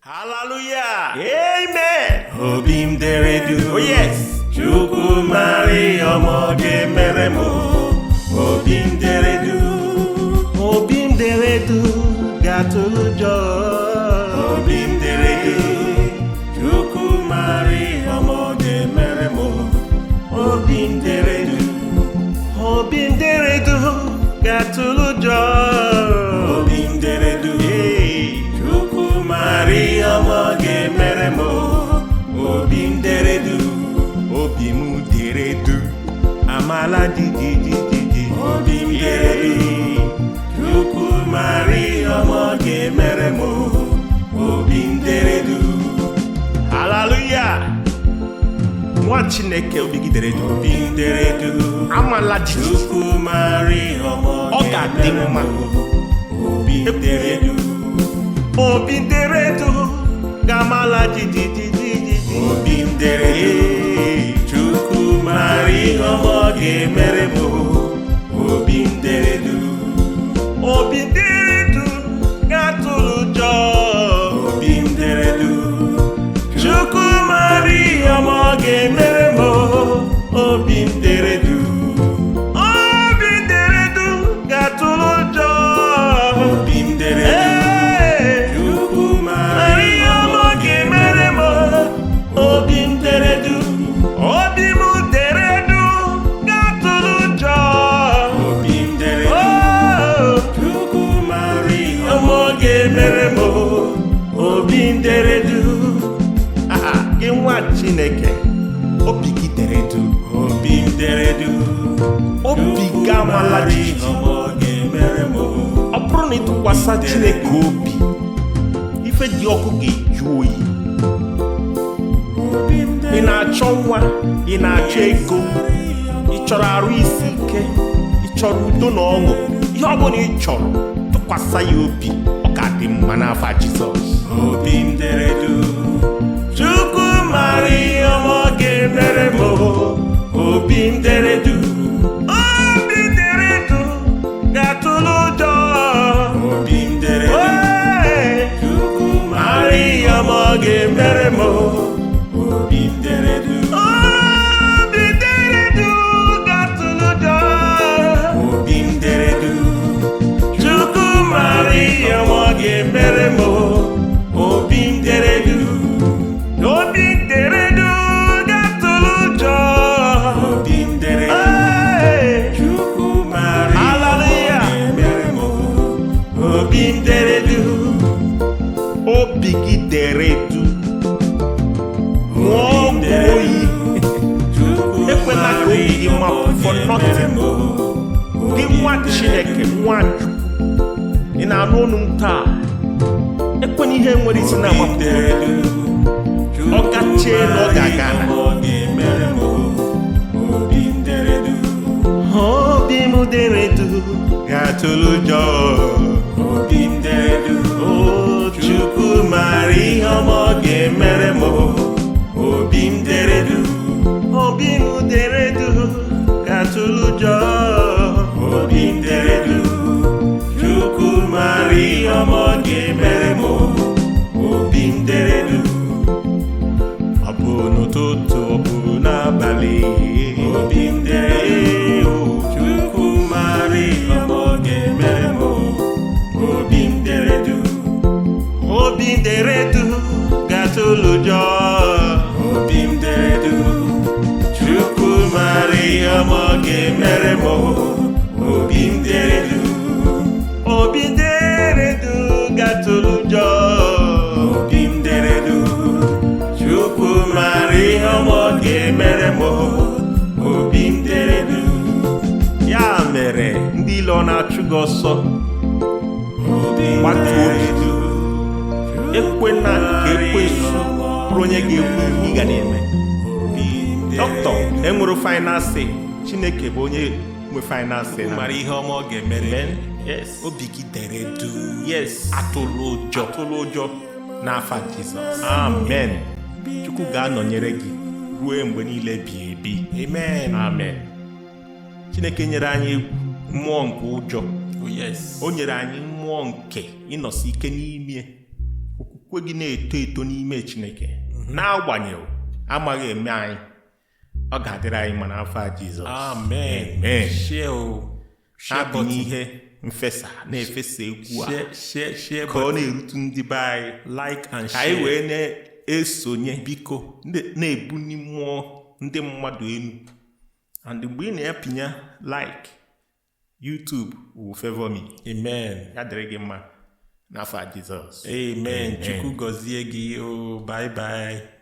Hallelujah. Amen. Obi m dere duu. Oh yes. Chukwu mara ihe ọma ga-emere m. Obi m dere duu. Obi m dere duu ga-atụrụ ụjọ. Obi m dere duu. Chukwu mara ihe ọma ga-emere m. Obi m dere duu. Obi m dere duu ga-atụrụ ụjọ. Obi m dere duu. Chukwu mara ihe ọma ga-emere m. Obi m dere duu. Obi m dere duu amala jijijiji. Obi m dere duu. Chukwu mara ihe ọma ga-emere m. Obi m dere duu. Hallelujah. Nwa Chineke obi gị dere duu. Obi m dere duu. Amala jijiji. Chukwu mara ihe ọma Ọ ga-adị mma. Obi m dere duu. Obi m dere duu ga-amala jijijiji. Obi m dere duu. Chukwu mara ihe ọma ga-emere m. Obi m dere duu. Obi m dere duu ga-atụrụ ụjọ. Obi m dere duu. Chukwu mara ihe ọma ga-emere m. Obi m dere duu. Obi m dere duu ga-atụrụ ụjọ. Obi m dere duu. Chukwu mara ihe ọma ga-emere m. Obi m dere duu. Obi m dere duu ga-atụrụ ụjọ. Obi m dere duu. Oh, Chukwu mara ihe ọma ga-emere m. Obi m dere duu. gị nwa Chineke obi gị dere duu. Obi m dere duu. Obi gị amala jijiji. ọma ga-emere m. Ọ bụrụ na ịtụkwasị Chineke obi, ife dị ọkụ ga-eju oyi. Ị na-achọ nwa, ị na-achọ ego, ị chọrọ arụ isi ike, ị chọrọ udo na ọṅụ, ihe ọ bụla ị chọrọ tụkwasị ya obi, ọ ga-adị mma n'afa Jizọs. Obi m dere duu. Chukwu mara ihe ọma ga-emere m. Obi m dere duu. Obi dere duu ga-atụrụ ụjọ. Obi m dere duu. Ee, Chukwu mara ihe ọma ga-emere m. Obi m dere duu. Obi dere duu ga-atụrụ ụjọ. Obi m dere duu. Chukwu mara ihe ọma ga-emere m. Obi m dere duu. Obi dere duu ga-atụrụ ụjọ. Obi m dere duu. Ee, Chukwu mara ihe ọma Hallelujah. ga-emere m. Obi m dere duu. obi gị dere duu. Ṅụọ ọgwụ oyi. Ekwela ka obi gị mapụ for nothing. Gị nwa Chineke, nwa Chukwu, ị na-anụ olu m taa. Ekwela ihe nwere isi na-amapụ. Ọ gachie na ọ ga-aga ala. Obi m dere duu ga-atụrụ ụjọ. O Chukwu mara ihe ọma ọ ga-emere m. Obi m dere duu. Obi m dere duu ga-atụrụ ụjọ. Obi m dere duu. Chukwu mara ihe ọma ọ ga-emere m. Obi m dere duu. Ọ bụ n'ụtụtụ, ọ bụ n'abalị. Obi m dere duu. Chukwu mara ihe ọma ọ ga-emere m. Obi m dere duu. Obi m dere duu ga-atụrụ ụjọ. Obi m dere duu. Chukwu mara ihe ọma ọ ga-emere m. Obi m dere duu. Obi m dere duu ga-atụrụ ụjọ. Obi m dere duu. Chukwu mara ihe ọma ọ ga-emere m. Obi m dere duu. Ya mere, ndị ile ọ na-achụ gị ọsọ, Obi m gbatuo dere obi. duu. Ekwena ka ekwensu bụrụ onye ga-ekwu ihe ị ga na-eme. Dọkịta enwere final say. Chineke bụ onye nwe final say na Mara ihe ọma ọ ga-emere. Amen. Yes. Obi gị dere duu. Yes. Atụla ụjọ. Atụla ụjọ n'afa Jizọs. Amen. Chukwu ga-anọnyere gị ruo mgbe niile ebighị ebi. Amen. Amen. Chineke nyere anyị mmụọ nke ụjọ. Oh yes. O nyere anyị mmụọ nke ịnọsi ike n'ime okwukwe okwukwe gị na-eto eto n'ime Chineke n'agbanyeghị amaghị eme anyị, ọ ga-adịrị anyị ma n'afọ a Jizọs. Amen. Abụ n'ihe mfesa na-efesa egwu a ka ọ na-erutu ndị be anyị, like and ka anyị wee na-esonye biko na-ebuli mmụọ ndị mmadụ elu. And mgbe ị na-apịnya like YouTube will favor me. Amen. Ya dịrị gị mma n'afọ a Jizọs. Amen. Chukwu gọzie gị. Bye bye.